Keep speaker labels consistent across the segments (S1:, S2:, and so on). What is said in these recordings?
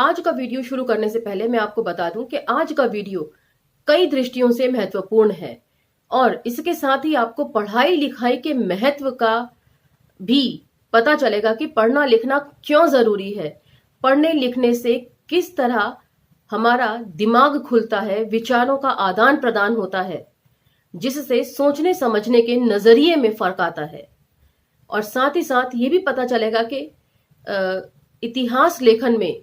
S1: आज का वीडियो शुरू करने से पहले मैं आपको बता दूं कि आज का वीडियो कई दृष्टियों से महत्वपूर्ण है और इसके साथ ही आपको पढ़ाई लिखाई के महत्व का भी पता चलेगा कि पढ़ना लिखना क्यों जरूरी है। पढ़ने लिखने से किस तरह हमारा दिमाग खुलता है, विचारों का आदान प्रदान होता है, जिससे सोचने समझने के नजरिए में फर्क आता है। और साथ ही साथ ये भी पता चलेगा कि इतिहास लेखन में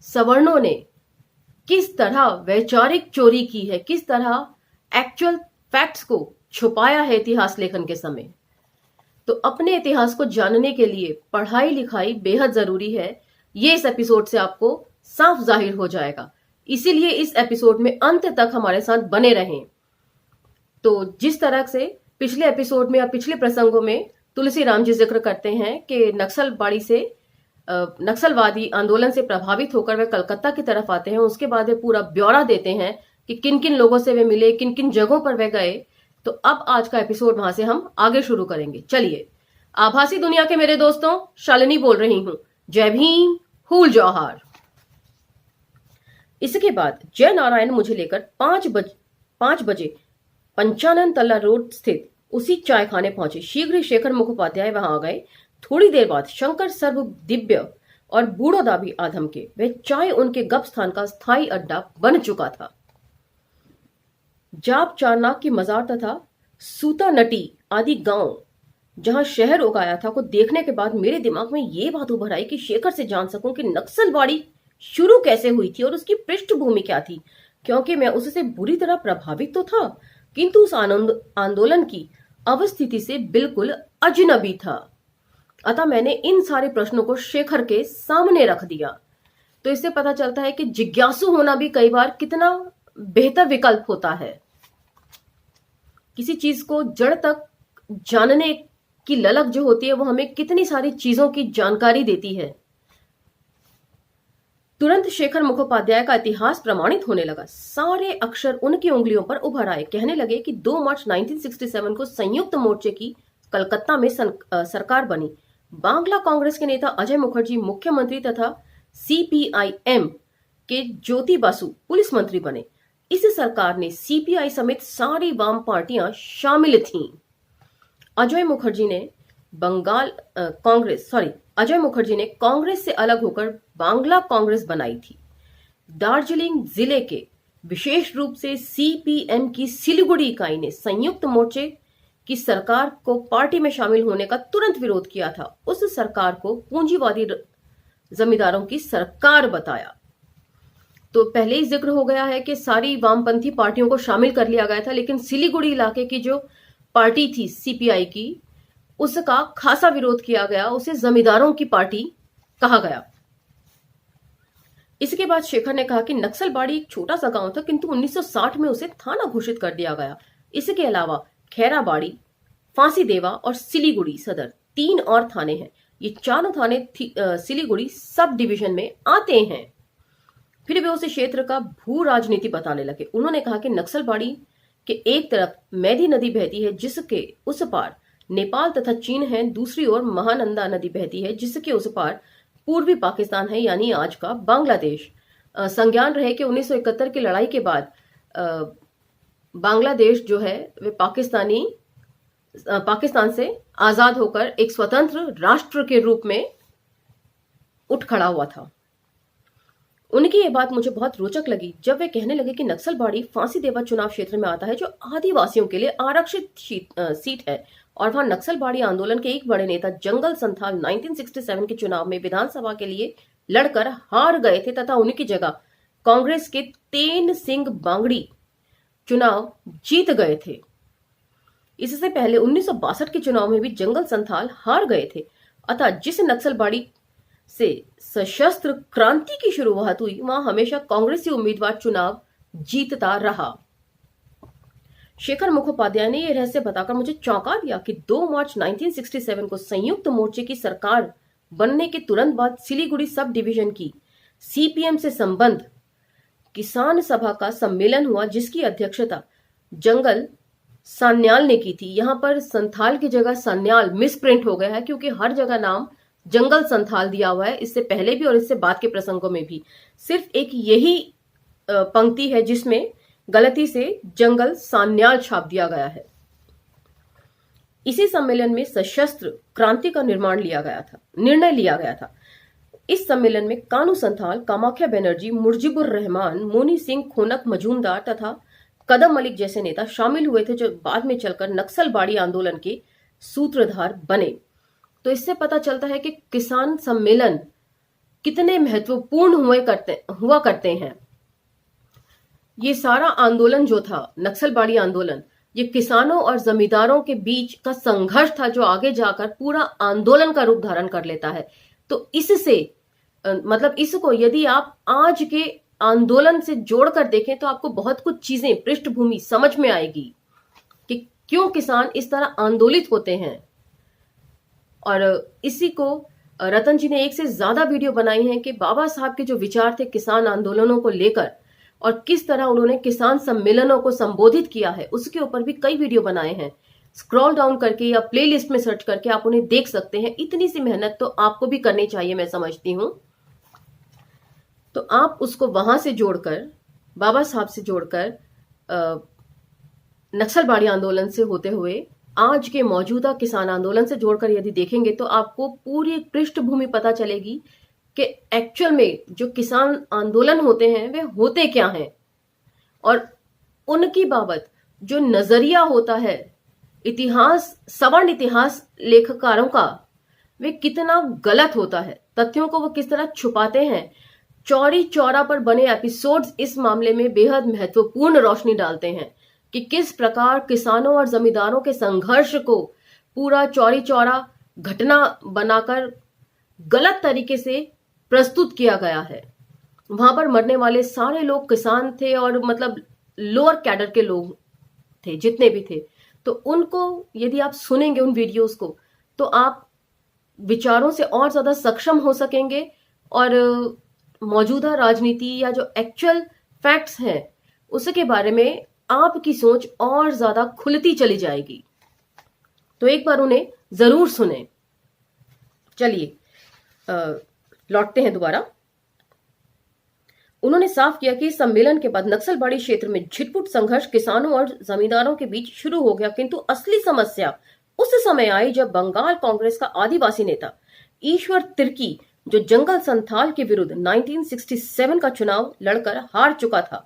S1: सवर्णों ने किस तरह वैचारिक चोरी की है, किस तरह एक्चुअल फैक्ट्स को छुपाया है इतिहास लेखन के समय। तो अपने इतिहास को जानने के लिए पढ़ाई लिखाई बेहद जरूरी है। ये इस एपिसोड से आपको साफ जाहिर हो जाएगा, इसीलिए इस एपिसोड में अंत तक हमारे साथ बने रहें। तो जिस तरह से पिछले एपिसोड में या पिछले प्रसंगों में तुलसी राम जी जिक्र करते हैं कि नक्सलवादी आंदोलन से प्रभावित होकर वे कलकत्ता की तरफ आते हैं, उसके बाद वे पूरा ब्यौरा देते हैं कि किन किन लोगों से वे मिले, किन किन जगहों पर वे गए। तो अब आज का एपिसोड वहां से हम आगे शुरू करेंगे। चलिए, आभासी दुनिया के मेरे दोस्तों, शालिनी बोल रही हूं। जय भीम, हूल जौहार। इसके बाद जय नारायण मुझे लेकर 5 बजे पंचानन तल्ला रोड स्थित उसी चाय खाने पहुंचे। शीघ्र ही शेखर मुखोपाध्याय वहां आ गए। थोड़ी देर बाद शंकर सर्व दिव्य और बूढ़ो दाबी आधम के वह चाय उनके गप स्थान का स्थायी अड्डा बन चुका था। जाप चारनाक की मजार तथा सूता नटी आदि गांव जहां शहर उगाया था को देखने के बाद मेरे दिमाग में ये बात उभर आई कि शेखर से जान सकूं कि नक्सलवाड़ी शुरू कैसे हुई थी और उसकी पृष्ठभूमि क्या थी, क्योंकि मैं उससे बुरी तरह प्रभावित तो था किंतु उस आंदोलन की अवस्थिति से बिल्कुल अजनबी था। अतः मैंने इन सारे प्रश्नों को शेखर के सामने रख दिया। तो इससे पता चलता है कि जिज्ञासु होना भी कई बार कितना बेहतर विकल्प होता है। किसी चीज को जड़ तक जानने की ललक जो होती है वो हमें कितनी सारी चीजों की जानकारी देती है। तुरंत शेखर मुखोपाध्याय का इतिहास प्रमाणित होने लगा। सारे अक्षर उनकी उंगलियों पर उभर आए। कहने लगे कि 2 मार्च 1967 को संयुक्त मोर्चे की कलकत्ता में सरकार बनी। बांग्ला कांग्रेस के नेता अजय मुखर्जी मुख्यमंत्री तथा सीपीआईएम के ज्योति बासु पुलिस मंत्री बने। इस सरकार में सीपीआई समेत सारी वाम पार्टियां शामिल थीं। अजय मुखर्जी ने कांग्रेस से अलग होकर बांग्ला कांग्रेस बनाई थी। दार्जिलिंग जिले के विशेष रूप से सीपीएम की सिलीगुड़ी इकाई ने संयुक्त मोर्चे की सरकार को पार्टी में शामिल होने का तुरंत विरोध किया था। उस सरकार को पूंजीवादी जमींदारों की सरकार बताया। तो पहले ही जिक्र हो गया है कि सारी वामपंथी पार्टियों को शामिल कर लिया गया था, लेकिन सिलीगुड़ी इलाके की जो पार्टी थी सीपीआई की, उसका खासा विरोध किया गया। उसे जमींदारों की पार्टी कहा गया। इसके बाद शेखर ने कहा कि नक्सलबाड़ी एक छोटा सा गांव था, किंतु 1960 में उसे थाना घोषित कर दिया गया। इसके अलावा खैराबाड़ी, फांसीदेवा और सिलीगुड़ी सदर 3 और थाने हैं। ये चारों थाने सिलीगुड़ी सब डिवीजन में आते हैं। फिर वे उस क्षेत्र का भू राजनीति बताने लगे। उन्होंने कहा कि नक्सलबाड़ी के एक तरफ मैदी नदी बहती है, जिसके उस पार नेपाल तथा चीन है, दूसरी ओर महानंदा नदी बहती है, जिसके उस पार पूर्वी पाकिस्तान है, यानी आज का बांग्लादेश। संज्ञान रहे कि 1971 की लड़ाई के बाद बांग्लादेश जो है वे पाकिस्तान से आजाद होकर एक स्वतंत्र राष्ट्र के रूप में उठ खड़ा हुआ था। उनकी ये बात मुझे बहुत रोचक लगी जब वे कहने लगे कि नक्सलबाड़ी फांसीदेवा चुनाव क्षेत्र में आता है, जो आदिवासियों के लिए आरक्षित सीट है, और वहां नक्सलबाड़ी आंदोलन के एक बड़े नेता जंगल संथाल 1967 के चुनाव में विधानसभा के लिए लड़कर हार गए थे तथा उनकी जगह कांग्रेस के तेन सिंह बांगड़ी चुनाव जीत गए थे। इससे पहले 1962 के चुनाव में भी जंगल संथाल हार गए थे। अतः जिस नक्सलबाड़ी से सशस्त्र क्रांति की शुरुआत हुई, वहां हमेशा कांग्रेसी उम्मीदवार चुनाव जीतता रहा। शेखर मुखोपाध्याय ने यह रहस्य बताकर मुझे चौंका दिया कि 2 मार्च 1967 को संयुक्त मोर्चे की सरकार बनने के तुरंत बाद सिलीगुड़ी सब डिवीजन की सीपीएम से संबंध किसान सभा का सम्मेलन हुआ, जिसकी अध्यक्षता जंगल सान्याल ने की थी। यहां पर संथाल की जगह सान्याल मिसप्रिंट हो गया है, क्योंकि हर जगह नाम जंगल संथाल दिया हुआ है, इससे पहले भी और इससे बाद के प्रसंगों में भी। सिर्फ एक यही पंक्ति है जिसमें गलती से जंगल सान्याल छाप दिया गया है। इसी सम्मेलन में सशस्त्र क्रांति का निर्णय लिया गया था। इस सम्मेलन में कानू संथाल, कामाख्या बनर्जी, मुजीबुर रहमान, मोनी सिंह खोनक मजूमदार तथा कदम मलिक जैसे नेता शामिल हुए थे, जो बाद में चलकर नक्सलबाड़ी आंदोलन के सूत्रधार बने। तो इससे पता चलता है कि किसान सम्मेलन कितने महत्वपूर्ण हुआ करते हैं। ये सारा आंदोलन जो था, नक्सलबाड़ी आंदोलन, ये किसानों और जमींदारों के बीच का संघर्ष था, जो आगे जाकर पूरा आंदोलन का रूप धारण कर लेता है। तो इससे मतलब इसको यदि आप आज के आंदोलन से जोड़कर देखें तो आपको बहुत कुछ चीजें, पृष्ठभूमि समझ में आएगी कि क्यों किसान इस तरह आंदोलित होते हैं। और इसी को रतन जी ने एक से ज्यादा वीडियो बनाई हैं कि बाबा साहब के जो विचार थे किसान आंदोलनों को लेकर और किस तरह उन्होंने किसान सम्मेलनों को संबोधित किया है, उसके ऊपर भी कई वीडियो बनाए हैं। स्क्रॉल डाउन करके या प्लेलिस्ट में सर्च करके आप उन्हें देख सकते हैं। इतनी सी मेहनत तो आपको भी करनी चाहिए, मैं समझती हूं। तो आप उसको वहां से जोड़कर, बाबा साहब से जोड़कर, नक्सलबाड़ी आंदोलन से होते हुए आज के मौजूदा किसान आंदोलन से जोड़कर यदि देखेंगे तो आपको पूरी पृष्ठभूमि पता चलेगी कि एक्चुअल में जो किसान आंदोलन होते हैं वे होते क्या हैं और उनकी बाबत जो नजरिया होता है इतिहास, सवर्ण इतिहास लेखकारों का, वे कितना गलत होता है। तथ्यों को वो किस तरह छुपाते हैं। चौरी चौरा पर बने एपिसोड्स इस मामले में बेहद महत्वपूर्ण रोशनी डालते हैं कि किस प्रकार किसानों और जमींदारों के संघर्ष को पूरा चौरी चौरा घटना बनाकर गलत तरीके से प्रस्तुत किया गया है। वहां पर मरने वाले सारे लोग किसान थे और मतलब लोअर कैडर के लोग थे जितने भी थे। तो उनको यदि आप सुनेंगे उन वीडियोस को तो आप विचारों से और ज्यादा सक्षम हो सकेंगे और मौजूदा राजनीति या जो एक्चुअल फैक्ट्स हैं उसके बारे में आपकी सोच और ज्यादा खुलती चली जाएगी। तो एक बार उन्हें जरूर सुने। चलिए लौटते हैं दोबारा। उन्होंने साफ किया कि इस सम्मेलन के बाद नक्सलबाड़ी क्षेत्र में छिटपुट संघर्ष किसानों और जमींदारों के बीच शुरू हो गया, किंतु असली समस्या उस समय आई जब बंगाल कांग्रेस का आदिवासी नेता ईश्वर तिर्की, जो जंगल संथाल के विरुद्ध 1967 का चुनाव लड़कर हार चुका था,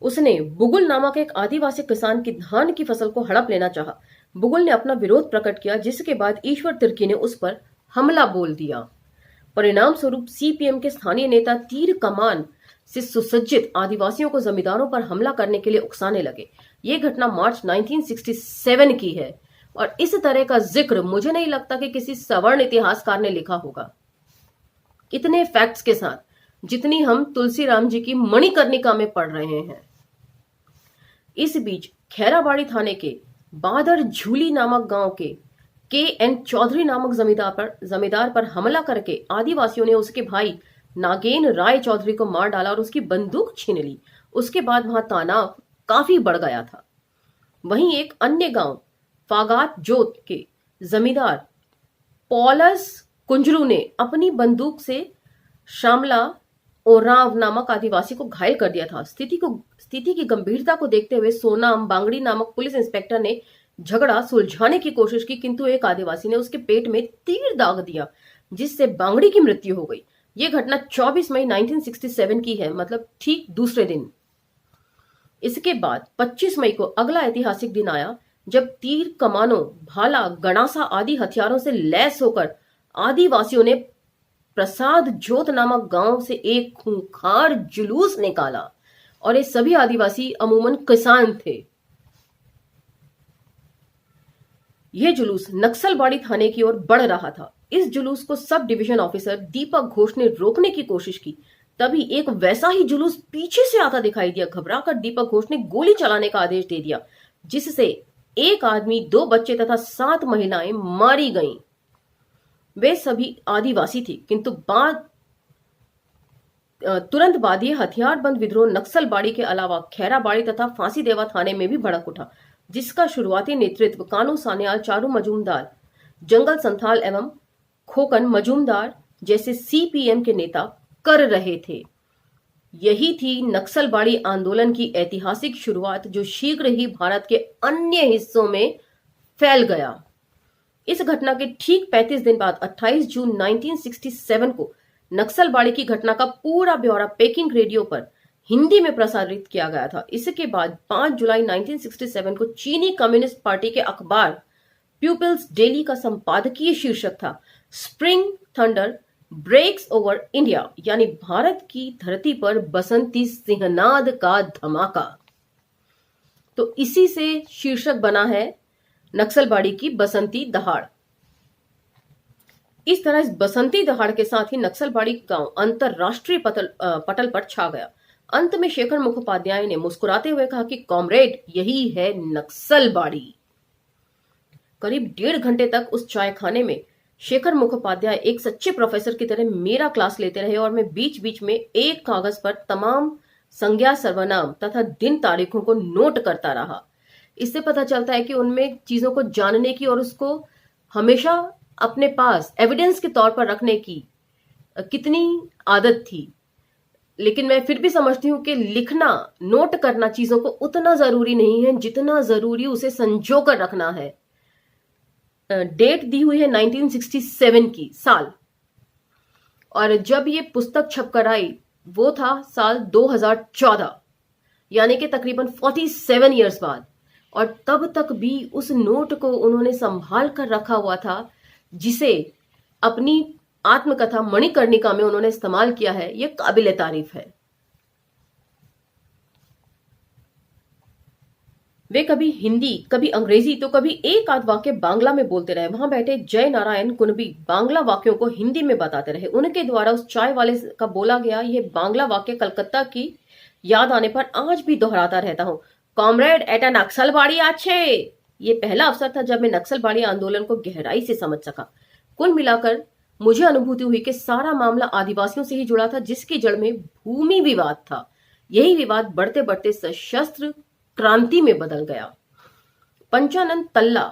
S1: उसने बुगुल नामक एक आदिवासी किसान की धान की फसल को हड़प लेना चाहा। बुगुल ने अपना विरोध प्रकट किया, जिसके बाद ईश्वर तिर्की ने उस पर हमला बोल दिया। परिणाम स्वरूप सीपीएम के स्थानीय नेता तीर कमान से सुसज्जित आदिवासियों को जमींदारों पर हमला करने के लिए उकसाने लगे। ये घटना मार्च 1967 की है और इस तरह का जिक्र मुझे नहीं लगता कि किसी सवर्ण इतिहासकार ने लिखा होगा, इतने फैक्ट्स के साथ जितनी हम तुलसीराम जी की मणिकर्णिका में पढ़ रहे हैं। इस बीच खैराबाड़ी थाने के बादर झूली नामक गांव के KN चौधरी नामक जमींदार पर हमला करके आदिवासियों ने उसके भाई नागेन राय चौधरी को मार डाला और उसकी बंदूक छीन ली। उसके बाद वहां तनाव काफी बढ़ गया था। वहीं एक अन्य गांव फागात जोत के जमींदार पॉलस कुंजरू ने अपनी बंदूक से शामला ओराव नामक आदिवासी को घायल कर दिया था। स्थिति की गंभीरता को देखते हुए सोनाम बांगड़ी नामक पुलिस इंस्पेक्टर ने झगड़ा सुलझाने की कोशिश की, किंतु एक आदिवासी ने उसके पेट में तीर दाग दिया, जिससे बांगड़ी की मृत्यु हो गई। यह घटना 24 मई 1967 की है, मतलब ठीक दूसरे दिन। इसके बाद 25 मई को अगला ऐतिहासिक दिन आया जब तीर कमानों, भाला, गणासा आदि हथियारों से लैस होकर आदिवासियों ने प्रसाद जोत नामक गांव से एक खूंखार जुलूस निकाला और ये सभी आदिवासी अमूमन किसान थे। यह जुलूस नक्सलबाड़ी थाने की ओर बढ़ रहा था। इस जुलूस को सब डिवीजन ऑफिसर दीपक घोष ने रोकने की कोशिश की, तभी एक वैसा ही जुलूस पीछे से आता दिखाई दिया। घबराकर दीपक घोष ने गोली चलाने का आदेश दे दिया, जिससे एक आदमी, 2 बच्चे तथा 7 महिलाएं मारी गईं। वे सभी आदिवासी थी, किंतु तुरंत बाद ये हथियारबंद विद्रोह नक्सलबाड़ी के अलावा खैराबाड़ी तथा फांसीदेवा थाने में भी भड़क उठा, जिसका शुरुआती नेतृत्व कानू सान्याल, चारू मजूमदार, जंगल संथाल एवं खोकन मजूमदार जैसे सीपीएम के नेता कर रहे थे। यही थी नक्सलबाड़ी आंदोलन की ऐतिहासिक शुरुआत, जो शीघ्र ही भारत के अन्य हिस्सों में फैल गया। इस घटना के ठीक 35 दिन बाद 28 जून 1967 को नक्सलबाड़ी की घटना का पूरा ब्यौरा पेकिंग रेडियो पर हिंदी में प्रसारित किया गया था। इसके बाद 5 जुलाई 1967 को चीनी कम्युनिस्ट पार्टी के अखबार पीपल्स डेली का संपादकीय शीर्षक था spring thunder breaks over India, यानी भारत की धरती पर बसंती सिंहनाद का धमाका। तो इसी से शीर्षक बना है नक्सलबाड़ी की बसंती दहाड़। इस तरह इस बसंती दहाड़ के साथ ही नक्सलबाड़ी गांव अंतरराष्ट्रीय पटल पर छा गया। अंत में शेखर मुखोपाध्याय ने मुस्कुराते हुए कहा कि कॉमरेड, यही है नक्सलबाड़ी। करीब 1.5 घंटे तक उस चाय खाने में शेखर मुखोपाध्याय एक सच्चे प्रोफेसर की तरह मेरा क्लास लेते रहे और मैं बीच बीच में एक कागज पर तमाम संज्ञा सर्वनाम तथा दिन तारीखों को नोट करता रहा। इससे पता चलता है कि उनमें चीजों को जानने की और उसको हमेशा अपने पास एविडेंस के तौर पर रखने की कितनी आदत थी। लेकिन मैं फिर भी समझती हूं कि लिखना, नोट करना चीजों को उतना जरूरी नहीं है जितना जरूरी उसे संजो कर रखना है। डेट दी हुई है 1967 की साल, और जब ये पुस्तक छपकर आई वो था साल 2014, यानी कि तकरीबन 47 इयर्स बाद। और तब तक भी उस नोट को उन्होंने संभाल कर रखा हुआ था, जिसे अपनी आत्मकथा मणिकर्णिका में उन्होंने इस्तेमाल किया है। यह काबिले तारीफ है। वे कभी हिंदी, कभी अंग्रेजी, तो कभी एक आध वाक्य बांग्ला में बोलते रहे। वहां बैठे जय नारायण कुनबी बांग्ला वाक्यों को हिंदी में बताते रहे। उनके द्वारा उस चाय वाले का बोला गया यह बांग्ला वाक्य कलकत्ता की याद आने पर आज भी दोहराता रहता हूं, कॉमरेड एटा नक्सलबाड़ी आछे। ये पहला अवसर था जब मैं नक्सलबाड़ी आंदोलन को गहराई से समझ सका। कुल मिलाकर मुझे अनुभूति हुई कि सारा मामला आदिवासियों से ही जुड़ा था, जिसकी जड़ में भूमि विवाद था। यही विवाद बढ़ते बढ़ते सशस्त्र क्रांति में बदल गया। पंचानन तल्ला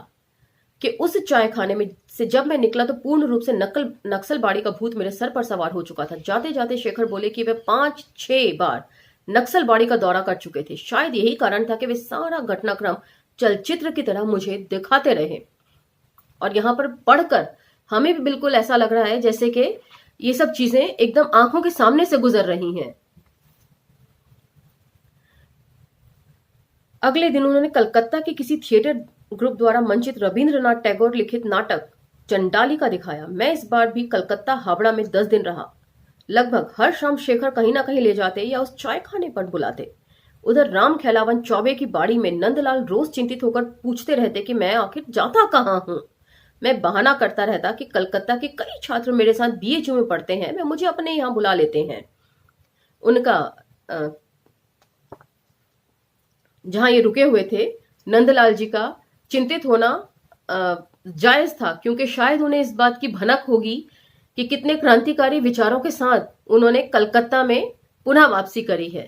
S1: के उस चाय खाने में से जब मैं निकला तो पूर्ण रूप से नक्सलबाड़ी का भूत मेरे सर पर सवार हो चुका था। जाते जाते शेखर बोले कि वे 5-6 बार नक्सलबाड़ी का दौरा कर चुके थे। शायद यही कारण था कि वे सारा घटनाक्रम चलचित्र की तरह मुझे दिखाते रहे। और यहां पर पढ़कर हमें भी बिल्कुल ऐसा लग रहा है जैसे कि ये सब चीजें एकदम आंखों के सामने से गुजर रही हैं। अगले दिन उन्होंने कलकत्ता के किसी थिएटर ग्रुप द्वारा मंचित रविंद्रनाथ टैगोर लिखित नाटक चंडालिका दिखाया। मैं इस बार भी कलकत्ता हावड़ा में 10 दिन रहा। लगभग हर शाम शेखर कहीं ना कहीं ले जाते या उस चाय खाने पर बुलाते। उधर राम खेलावन चौबे की बाड़ी में नंदलाल रोज चिंतित होकर पूछते रहते कि मैं आखिर जाता कहाँ हूं। मैं बहाना करता रहता कि कलकत्ता के कई छात्र मेरे साथ बीएचयू में पढ़ते हैं, वे मुझे अपने यहां बुला लेते हैं। उनका जहां ये रुके हुए थे, नंदलाल जी का चिंतित होना जायज था, क्योंकि शायद उन्हें इस बात की भनक होगी कि कितने क्रांतिकारी विचारों के साथ उन्होंने कलकत्ता में पुनः वापसी करी है।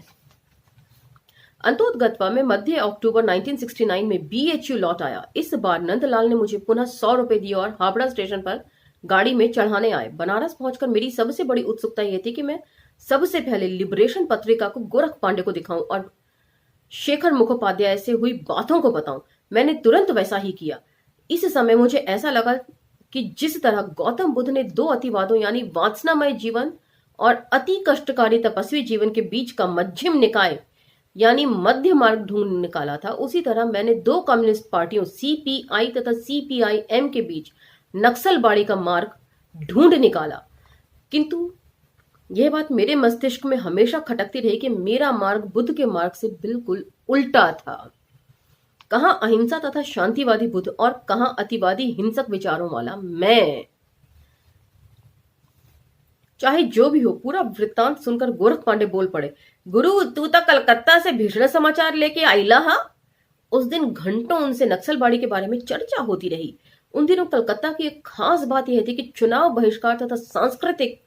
S1: अंतोतगत्वा में मध्य अक्टूबर 1969 में बीएचयू लौट आया। इस बार नंदलाल ने मुझे पुनः 100 रुपए दिए और हावड़ा स्टेशन पर गाड़ी में चढ़ाने आए। बनारस पहुंचकर मेरी सबसे बड़ी उत्सुकता यह थी कि मैं सबसे पहले लिबरेशन पत्रिका को गोरख पांडे को दिखाऊं और शेखर मुखोपाध्याय से हुई बातों को बताऊं। मैंने तुरंत वैसा ही किया। इस समय मुझे ऐसा लगा कि जिस तरह गौतम बुद्ध ने 2 अतिवादों यानी वासनामय जीवन और अति कष्टकारी तपस्वी जीवन के बीच का मध्यम निकाय यानी मध्य मार्ग ढूंढ निकाला था, उसी तरह मैंने 2 कम्युनिस्ट पार्टियों सीपीआई तथा सीपीआईएम के बीच नक्सलबाड़ी का मार्ग ढूंढ निकाला। किंतु यह बात मेरे मस्तिष्क में हमेशा खटकती रही कि मेरा मार्ग बुद्ध के मार्ग से बिल्कुल उल्टा था। कहां अहिंसा तथा शांतिवादी बुद्ध और कहां अतिवादी हिंसक विचारों वाला मैं। चाहे जो भी हो, पूरा वृत्तांत सुनकर गोरख पांडे बोल पड़े, गुरु तू तो कलकत्ता से भीषण समाचार लेके आईला हा। उस दिन घंटों उनसे नक्सलबाड़ी के बारे में चर्चा होती रही। उन दिनों कलकत्ता की एक खास बात यह थी कि चुनाव बहिष्कार तथा सांस्कृतिक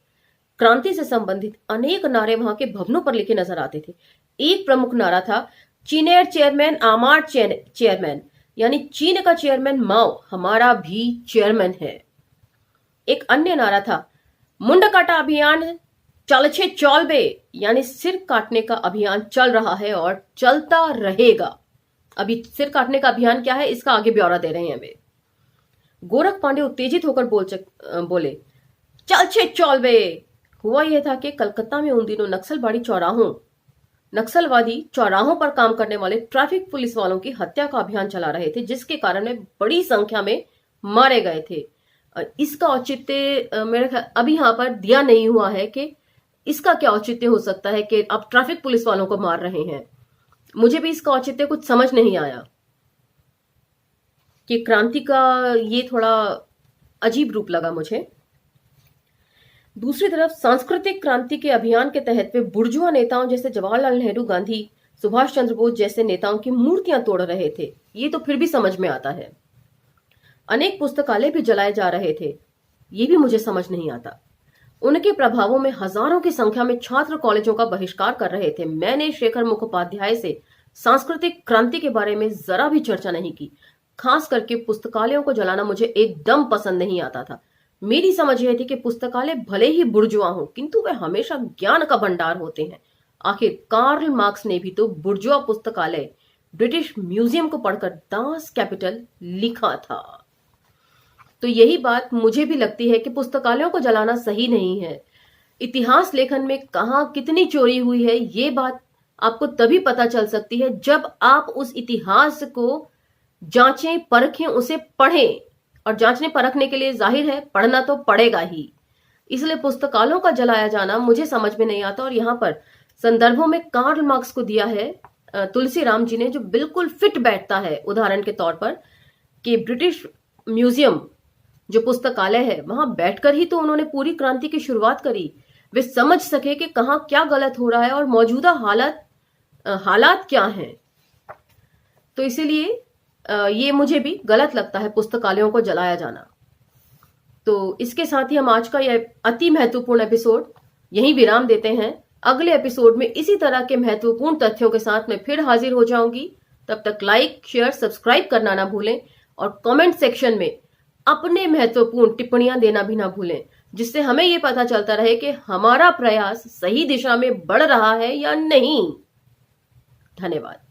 S1: क्रांति से संबंधित अनेक नारे वहां के भवनों पर लिखे नजर आते थे। एक प्रमुख नारा था, चीनेर चेयरमैन आमार चेयरमैन, यानी चीन का चेयरमैन माओ हमारा भी चेयरमैन है। एक अन्य नारा था, मुंड काटा अभियान चलछे चौलबे, यानी सिर काटने का अभियान चल रहा है और चलता रहेगा। अभी सिर काटने का अभियान क्या है, इसका आगे ब्यौरा दे रहे हैं वे। गोरख पांडे उत्तेजित होकर बोले, चलछे चौलबे। हुआ यह था कि कलकत्ता में उन दिनों नक्सलवादी चौराहों पर काम करने वाले ट्रैफिक पुलिस वालों की हत्या का अभियान चला रहे थे, जिसके कारण वे बड़ी संख्या में मारे गए थे। इसका औचित्य मेरे ख्याल अभी यहां पर दिया नहीं हुआ है कि इसका क्या औचित्य हो सकता है कि आप ट्रैफिक पुलिस वालों को मार रहे हैं। मुझे भी इसका औचित्य कुछ समझ नहीं आया कि क्रांति का ये थोड़ा अजीब रूप लगा मुझे। दूसरी तरफ सांस्कृतिक क्रांति के अभियान के तहत वे बुर्जुआ नेताओं जैसे जवाहरलाल नेहरू, गांधी, सुभाष चंद्र बोस जैसे नेताओं की मूर्तियां तोड़ रहे थे। ये तो फिर भी समझ में आता है। अनेक पुस्तकालय भी जलाए जा रहे थे, ये भी मुझे समझ नहीं आता। उनके प्रभावों में हजारों की संख्या में छात्र कॉलेजों का बहिष्कार कर रहे थे। मैंने शेखर मुखोपाध्याय से सांस्कृतिक क्रांति के बारे में जरा भी चर्चा नहीं की। खास करके पुस्तकालयों को जलाना मुझे एकदम पसंद नहीं आता था। मेरी समझ यह थी कि पुस्तकालय भले ही बुर्जुआ हो, किंतु वे हमेशा ज्ञान का भंडार होते हैं। आखिर कार्ल मार्क्स ने भी तो बुर्जुआ पुस्तकालय ब्रिटिश म्यूजियम को पढ़कर दास कैपिटल लिखा था। तो यही बात मुझे भी लगती है कि पुस्तकालयों को जलाना सही नहीं है। इतिहास लेखन में कहां कितनी चोरी हुई है, ये बात आपको तभी पता चल सकती है जब आप उस इतिहास को जांचें, परखें, उसे पढ़ें। और जांचने परखने के लिए जाहिर है पढ़ना तो पड़ेगा ही। इसलिए पुस्तकालयों का जलाया जाना मुझे समझ में नहीं आता। और यहां पर संदर्भों में कार्ल मार्क्स को दिया है तुलसीराम जी ने, जो बिल्कुल फिट बैठता है उदाहरण के तौर पर, कि ब्रिटिश म्यूजियम जो पुस्तकालय है वहां बैठकर ही तो उन्होंने पूरी क्रांति की शुरुआत करी। वे समझ सके कि कहां क्या गलत हो रहा है और मौजूदा हालात क्या हैं। तो इसीलिए ये मुझे भी गलत लगता है पुस्तकालयों को जलाया जाना। तो इसके साथ ही हम आज का यह अति महत्वपूर्ण एपिसोड यहीं विराम देते हैं। अगले एपिसोड में इसी तरह के महत्वपूर्ण तथ्यों के साथ मैं फिर हाजिर हो जाऊंगी। तब तक लाइक, शेयर, सब्सक्राइब करना ना भूलें और कमेंट सेक्शन में अपने महत्वपूर्ण टिप्पणियां देना भी ना भूलें, जिससे हमें यह पता चलता रहे कि हमारा प्रयास सही दिशा में बढ़ रहा है या नहीं। धन्यवाद।